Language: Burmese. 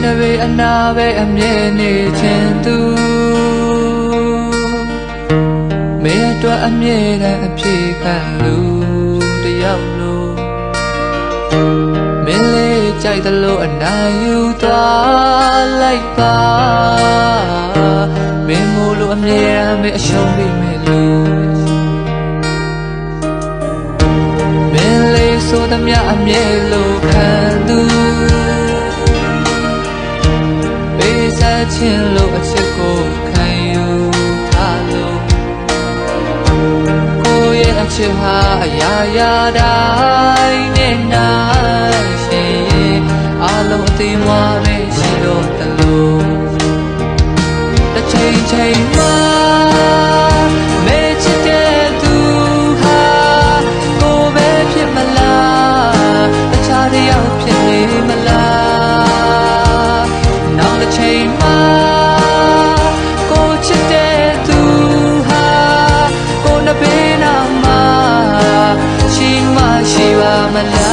နေပဲအနာပဲအမြဲနေချင်သူမင်းအတွက်အမြဲတမ်းအပြေခံလူတယောက်လို့မင်းလေးကြိုက်တယ်လို့အနိုင်ယူသွားလိုက်ပါမင်းမို့လို့အမြဲတမ်းမင်းအရှုံးပေးမယ်လို့မင်းလေးဆိုသမျှအမြဲလို့ခံသူပေးစားခြင်းလို့အချစ်ကိုခံယူထားလို့ကိုယ့်ရဲ့အချစ်ဟာအရာရာတိုင်းနဲ့နိုင်ရှင်ရဲ့အလုံးအသိမွားပဲရှိတော့တလို့တစ်ချိန်ချိန်မှာမဲချစ်တဲ့သူဟာကိုယ်ပဲဖြစ်မလားတခြားတယောက်ဖြစ်နေမလားနောက်တစ်ချိန်မှာကိုချစ်တဲ့သူဟာကိုနှစ်ဘေးနာမှာရှိမှရှိပါမလား